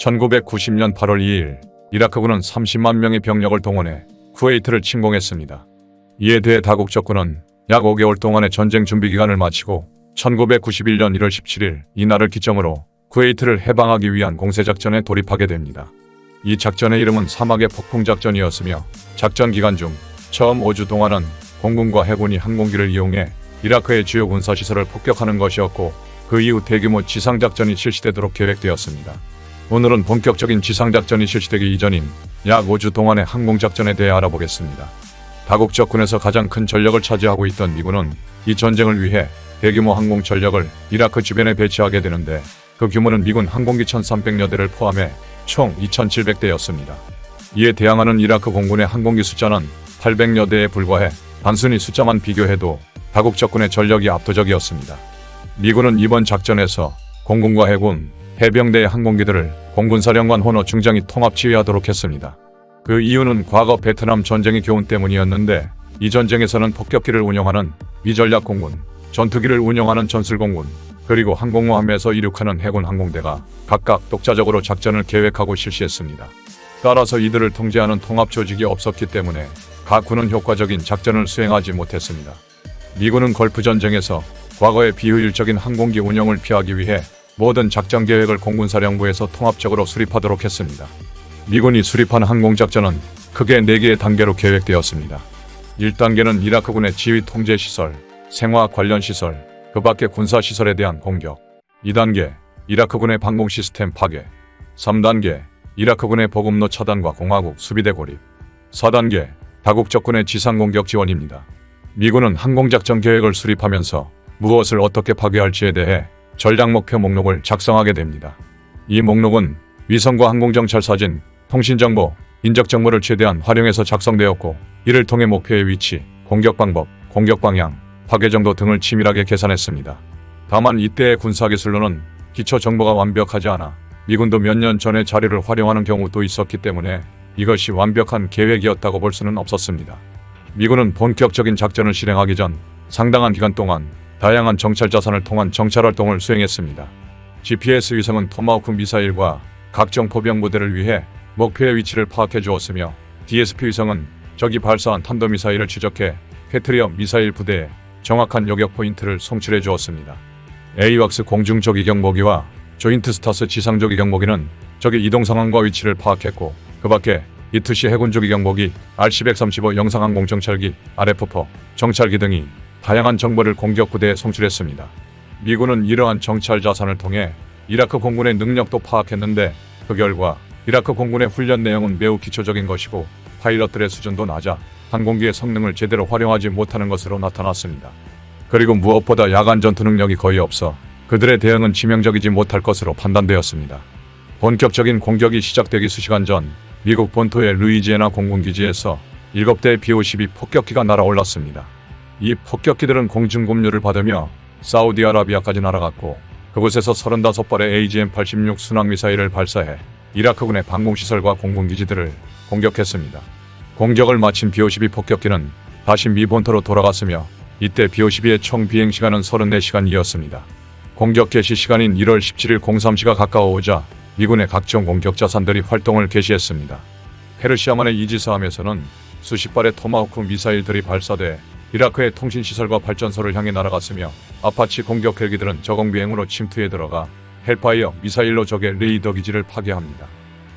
1990년 8월 2일 이라크군은 30만 명의 병력을 동원해 쿠웨이트를 침공했습니다. 이에 대해 다국적군은 약 5개월 동안의 전쟁 준비 기간을 마치고 1991년 1월 17일 이날을 기점으로 쿠웨이트를 해방하기 위한 공세작전에 돌입하게 됩니다. 이 작전의 이름은 사막의 폭풍작전이었으며 작전 기간 중 처음 5주 동안은 공군과 해군이 항공기를 이용해 이라크의 주요 군사시설을 폭격하는 것이었고 그 이후 대규모 지상작전이 실시되도록 계획되었습니다. 오늘은 본격적인 지상작전이 실시되기 이전인 약 5주 동안의 항공작전에 대해 알아보겠습니다. 다국적군에서 가장 큰 전력을 차지하고 있던 미군은 이 전쟁을 위해 대규모 항공 전력을 이라크 주변에 배치하게 되는데 그 규모는 미군 항공기 1300여 대를 포함해 총 2700대였습니다. 이에 대항하는 이라크 공군의 항공기 숫자는 800여 대에 불과해 단순히 숫자만 비교해도 다국적군의 전력이 압도적이었습니다. 미군은 이번 작전에서 공군과 해군, 해병대의 항공기들을 공군사령관 호노 중장이 통합 지휘하도록 했습니다. 그 이유는 과거 베트남 전쟁의 교훈 때문이었는데 이 전쟁에서는 폭격기를 운영하는 미전략 공군, 전투기를 운영하는 전술공군, 그리고 항공모함에서 이륙하는 해군 항공대가 각각 독자적으로 작전을 계획하고 실시했습니다. 따라서 이들을 통제하는 통합 조직이 없었기 때문에 각 군은 효과적인 작전을 수행하지 못했습니다. 미군은 걸프 전쟁에서 과거의 비효율적인 항공기 운영을 피하기 위해 모든 작전 계획을 공군사령부에서 통합적으로 수립하도록 했습니다. 미군이 수립한 항공작전은 크게 4개의 단계로 계획되었습니다. 1단계는 이라크군의 지휘 통제 시설, 생화 관련 시설, 그 밖의 군사시설에 대한 공격. 2단계, 이라크군의 방공 시스템 파괴. 3단계, 이라크군의 보급로 차단과 공화국 수비대 고립. 4단계, 다국적군의 지상공격 지원입니다. 미군은 항공작전 계획을 수립하면서 무엇을 어떻게 파괴할지에 대해 전략 목표 목록을 작성하게 됩니다. 이 목록은 위성과 항공정찰 사진, 통신정보, 인적정보를 최대한 활용해서 작성되었고 이를 통해 목표의 위치, 공격 방법, 공격 방향, 파괴 정도 등을 치밀하게 계산했습니다. 다만 이때의 군사기술로는 기초 정보가 완벽하지 않아 미군도 몇 년 전의 자료를 활용하는 경우도 있었기 때문에 이것이 완벽한 계획이었다고 볼 수는 없었습니다. 미군은 본격적인 작전을 실행하기 전 상당한 기간 동안 다양한 정찰 자산을 통한 정찰활동을 수행했습니다. GPS 위성은 토마호크 미사일과 각종 포병 부대를 위해 목표의 위치를 파악해 주었으며 DSP 위성은 적이 발사한 탄도미사일을 추적해 패트리어 미사일 부대에 정확한 요격 포인트를 송출해 주었습니다. 에이왁스 공중조기 경보기와 조인트 스타스 지상조기 경보기는 적의 이동 상황과 위치를 파악했고 그 밖에 이투시 해군조기 경보기, RC-135 영상항공 정찰기, RF-4 정찰기 등이 다양한 정보를 공격 부대에 송출했습니다. 미군은 이러한 정찰 자산을 통해 이라크 공군의 능력도 파악했는데 그 결과 이라크 공군의 훈련 내용은 매우 기초적인 것이고 파일럿들의 수준도 낮아 항공기의 성능을 제대로 활용하지 못하는 것으로 나타났습니다. 그리고 무엇보다 야간 전투 능력이 거의 없어 그들의 대응은 치명적이지 못할 것으로 판단되었습니다. 본격적인 공격이 시작되기 수시간 전 미국 본토의 루이지애나 공군기지에서 7대의 B-52 폭격기가 날아올랐습니다. 이 폭격기들은 공중급류를 받으며 사우디아라비아까지 날아갔고 그곳에서 35발의 AGM-86 순항미사일을 발사해 이라크군의 방공시설과 공군기지들을 공격했습니다. 공격을 마친 B-52 폭격기는 다시 미 본토로 돌아갔으며 이때 B-52의 총 비행시간은 34시간이었습니다. 공격 개시 시간인 1월 17일 03시가 가까워오자 미군의 각종 공격 자산들이 활동을 개시했습니다. 페르시아만의 이지스함에서는 수십 발의 토마호크 미사일들이 발사돼 이라크의 통신시설과 발전소를 향해 날아갔으며 아파치 공격 헬기들은 저공 비행으로 침투에 들어가 헬파이어 미사일로 적의 레이더 기지를 파괴합니다.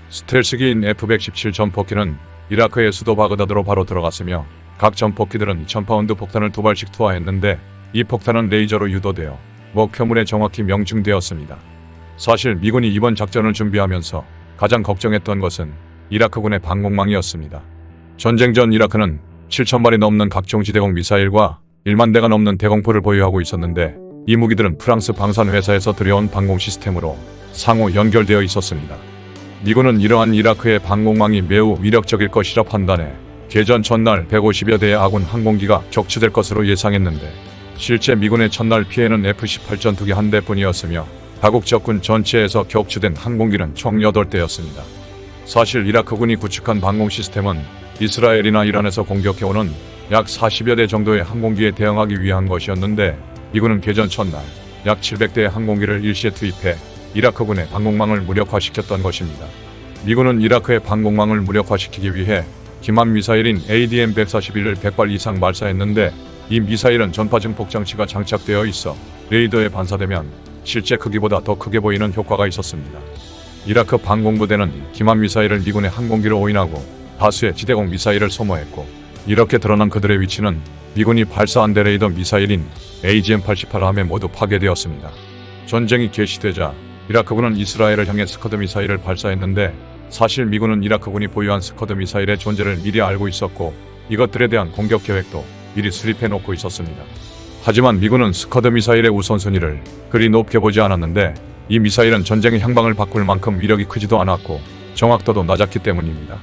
스텔스기인 F-117 전폭기는 이라크의 수도 바그다드로 바로 들어갔으며 각 전폭기들은 2000파운드 폭탄을 2발씩 투하했는데 이 폭탄은 레이저로 유도되어 목표물에 정확히 명중되었습니다. 사실 미군이 이번 작전을 준비하면서 가장 걱정했던 것은 이라크군의 방공망이었습니다. 전쟁 전 이라크는 7000발이 넘는 각종 지대공 미사일과 1만 대가 넘는 대공포를 보유하고 있었는데 이 무기들은 프랑스 방산회사에서 들여온 방공 시스템으로 상호 연결되어 있었습니다. 미군은 이러한 이라크의 방공망이 매우 위력적일 것이라 판단해 개전 전날 150여 대의 아군 항공기가 격추될 것으로 예상했는데 실제 미군의 첫날 피해는 F-18 전투기 한 대뿐이었으며 다국적군 전체에서 격추된 항공기는 총 8대였습니다. 사실 이라크군이 구축한 방공 시스템은 이스라엘이나 이란에서 공격해오는 약 40여 대 정도의 항공기에 대응하기 위한 것이었는데 미군은 개전 첫날 약 700대의 항공기를 일시에 투입해 이라크군의 방공망을 무력화시켰던 것입니다. 미군은 이라크의 방공망을 무력화시키기 위해 기만 미사일인 ADM-141을 100발 이상 발사했는데 이 미사일은 전파 증폭 장치가 장착되어 있어 레이더에 반사되면 실제 크기보다 더 크게 보이는 효과가 있었습니다. 이라크 방공부대는 기만 미사일을 미군의 항공기로 오인하고 다수의 지대공 미사일을 소모했고, 이렇게 드러난 그들의 위치는 미군이 발사 안대 레이더 미사일인 AGM-88함에 모두 파괴되었습니다. 전쟁이 개시되자 이라크군은 이스라엘을 향해 스커드 미사일을 발사했는데, 사실 미군은 이라크군이 보유한 스커드 미사일의 존재를 미리 알고 있었고 이것들에 대한 공격 계획도 미리 수립해 놓고 있었습니다. 하지만 미군은 스커드 미사일의 우선순위를 그리 높게 보지 않았는데, 이 미사일은 전쟁의 향방을 바꿀 만큼 위력이 크지도 않았고 정확도도 낮았기 때문입니다.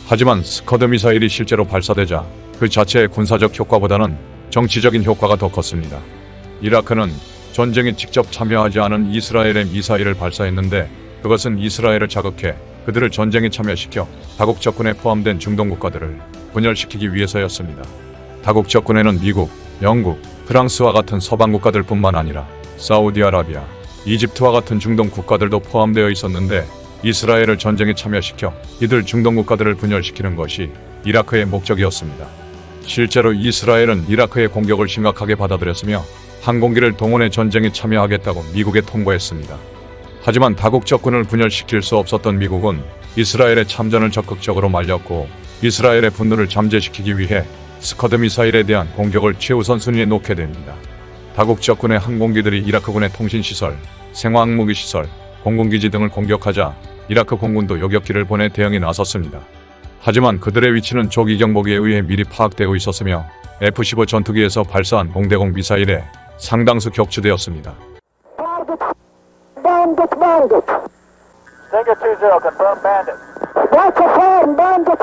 하지만 스커드 미사일이 실제로 발사되자 그 자체의 군사적 효과보다는 정치적인 효과가 더 컸습니다. 이라크는 전쟁에 직접 참여하지 않은 이스라엘의 미사일을 발사했는데, 그것은 이스라엘을 자극해 그들을 전쟁에 참여시켜 다국 적군에 포함된 중동 국가들을 분열시키기 위해서였습니다. 다국 적군에는 미국, 영국, 프랑스와 같은 서방 국가들뿐만 아니라 사우디아라비아, 이집트와 같은 중동 국가들도 포함되어 있었는데, 이스라엘을 전쟁에 참여시켜 이들 중동 국가들을 분열시키는 것이 이라크의 목적이었습니다. 실제로 이스라엘은 이라크의 공격을 심각하게 받아들였으며 항공기를 동원해 전쟁에 참여하겠다고 미국에 통보했습니다. 하지만 다국 적군을 분열시킬 수 없었던 미국은 이스라엘의 참전을 적극적으로 말렸고, 이스라엘의 분노를 잠재시키기 위해 스커드 미사일에 대한 공격을 최우선 순위에 놓게 됩니다. 다국 적군의 항공기들이 이라크군의 통신시설, 생화학무기시설, 공군기지 등을 공격하자 이라크 공군도 요격기를 보내 대응에 나섰습니다. 하지만 그들의 위치는 조기 경보기에 의해 미리 파악되고 있었으며 F-15 전투기에서 발사한 공대공 미사일에 상당수 격추되었습니다. Bandit. Stinger 2-0, confirm bandit. That's a farm, bandit.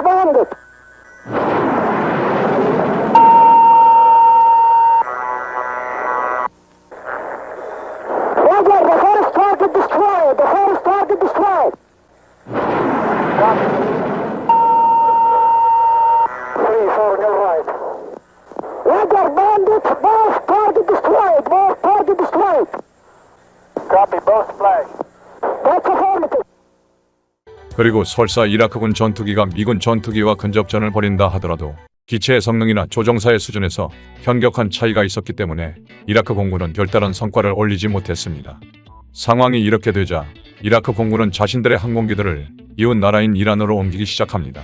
Roger, the first target destroyed. Copy. 3-4, no right. Roger, bandit, both target destroyed. Copy, both flags. That's affirmative. 그리고 설사 이라크군 전투기가 미군 전투기와 근접전을 벌인다 하더라도 기체의 성능이나 조종사의 수준에서 현격한 차이가 있었기 때문에 이라크 공군은 별다른 성과를 올리지 못했습니다. 상황이 이렇게 되자 이라크 공군은 자신들의 항공기들을 이웃 나라인 이란으로 옮기기 시작합니다.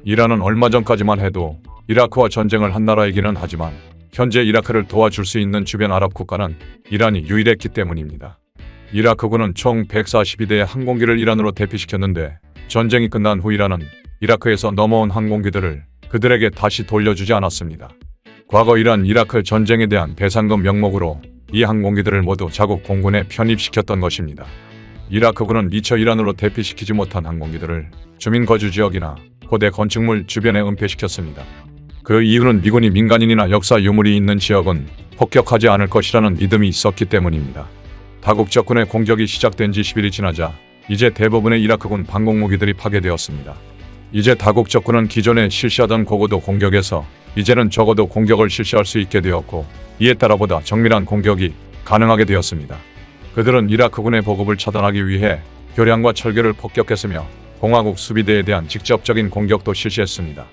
이란은 얼마 전까지만 해도 이라크와 전쟁을 한 나라이기는 하지만 현재 이라크를 도와줄 수 있는 주변 아랍 국가는 이란이 유일했기 때문입니다. 이라크군은 총 142대의 항공기를 이란으로 대피시켰는데, 전쟁이 끝난 후 이란은 이라크에서 넘어온 항공기들을 그들에게 다시 돌려주지 않았습니다. 과거 이라크 전쟁에 대한 배상금 명목으로 이 항공기들을 모두 자국 공군에 편입시켰던 것입니다. 이라크군은 미처 이란으로 대피시키지 못한 항공기들을 주민 거주 지역이나 고대 건축물 주변에 은폐시켰습니다. 그 이유는 미군이 민간인이나 역사 유물이 있는 지역은 폭격하지 않을 것이라는 믿음이 있었기 때문입니다. 다국 적군의 공격이 시작된 지 10일이 지나자 이제 대부분의 이라크군 방공무기들이 파괴되었습니다. 이제 다국 적군은 기존에 실시하던 고고도 공격에서 이제는 적어도 공격을 실시할 수 있게 되었고, 이에 따라 보다 정밀한 공격이 가능하게 되었습니다. 그들은 이라크군의 보급을 차단하기 위해 교량과 철교를 폭격했으며 공화국 수비대에 대한 직접적인 공격도 실시했습니다.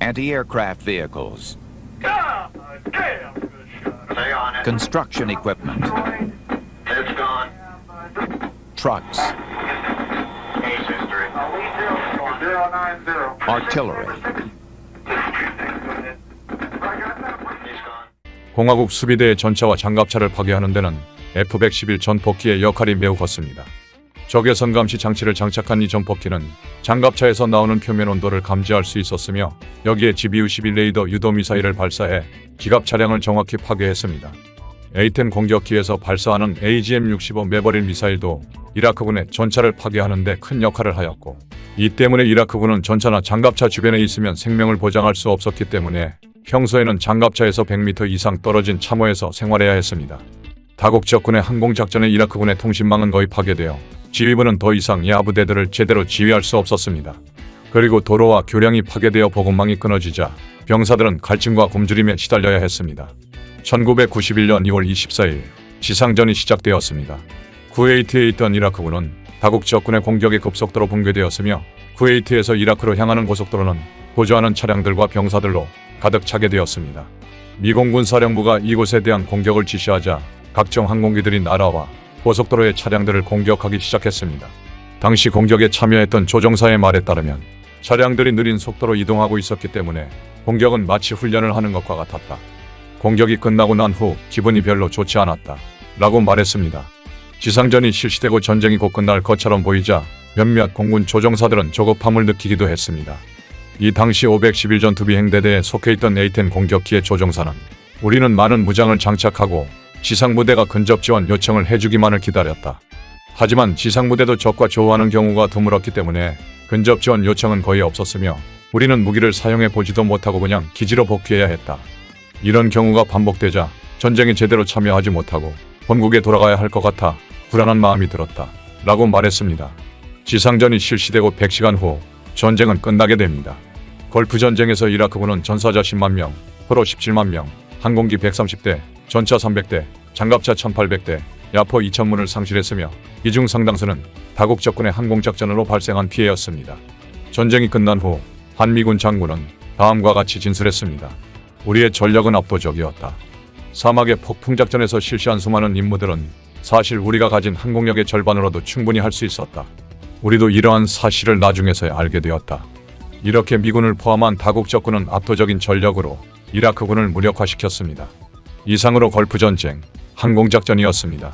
Anti-aircraft vehicles, construction equipment, trucks, artillery. 공화국 수비대의 전차와 장갑차를 파괴하는 데는 F-111 전폭기의 역할이 매우 컸습니다. 적의 선감시 장치를 장착한 이 전폭기는 장갑차에서 나오는 표면 온도를 감지할 수 있었으며, 여기에 GBU-11 레이더 유도 미사일을 발사해 기갑 차량을 정확히 파괴했습니다. A-10 공격기에서 발사하는 AGM-65 매버릴 미사일도 이라크군의 전차를 파괴하는 데 큰 역할을 하였고, 이 때문에 이라크군은 전차나 장갑차 주변에 있으면 생명을 보장할 수 없었기 때문에 평소에는 장갑차에서 100m 이상 떨어진 참호에서 생활해야 했습니다. 다국 적군의 항공작전에 이라크군의 통신망은 거의 파괴되어 지휘부는 더 이상 야부대들을 제대로 지휘할 수 없었습니다. 그리고 도로와 교량이 파괴되어 보급망이 끊어지자 병사들은 갈증과 굶주림에 시달려야 했습니다. 1991년 2월 24일 지상전이 시작되었습니다. 쿠웨이트에 있던 이라크군은 다국 적군의 공격에 급속도로 붕괴되었으며 쿠웨이트에서 이라크로 향하는 고속도로는 보조하는 차량들과 병사들로 가득 차게 되었습니다. 미공군 사령부가 이곳에 대한 공격을 지시하자 각종 항공기들이 날아와 고속도로의 차량들을 공격하기 시작했습니다. 당시 공격에 참여했던 조종사의 말에 따르면 차량들이 느린 속도로 이동하고 있었기 때문에 공격은 마치 훈련을 하는 것과 같았다. 공격이 끝나고 난 후 기분이 별로 좋지 않았다 라고 말했습니다. 지상전이 실시되고 전쟁이 곧 끝날 것처럼 보이자 몇몇 공군 조종사들은 조급함을 느끼기도 했습니다. 이 당시 511전 투비행대대에 속해 있던 A-10 공격기의 조종사는 우리는 많은 무장을 장착하고 지상부대가 근접 지원 요청을 해주기만을 기다렸다. 하지만 지상부대도 적과 조우하는 경우가 드물었기 때문에 근접 지원 요청은 거의 없었으며 우리는 무기를 사용해 보지도 못하고 그냥 기지로 복귀해야 했다. 이런 경우가 반복되자 전쟁에 제대로 참여하지 못하고 본국에 돌아가야 할 것 같아 불안한 마음이 들었다 라고 말했습니다. 지상전이 실시되고 100시간 후 전쟁은 끝나게 됩니다. 걸프 전쟁에서 이라크군은 전사자 10만 명, 포로 17만 명, 항공기 130대, 전차 300대, 장갑차 1800대, 야포 2000문을 상실했으며 이 중 상당수는 다국 적군의 항공작전으로 발생한 피해였습니다. 전쟁이 끝난 후 한미군 장군은 다음과 같이 진술했습니다. 우리의 전력은 압도적이었다. 사막의 폭풍작전에서 실시한 수많은 임무들은 사실 우리가 가진 항공력의 절반으로도 충분히 할 수 있었다. 우리도 이러한 사실을 나중에서야 알게 되었다. 이렇게 미군을 포함한 다국 적군은 압도적인 전력으로 이라크군을 무력화시켰습니다. 이상으로 걸프 전쟁, 항공작전이었습니다.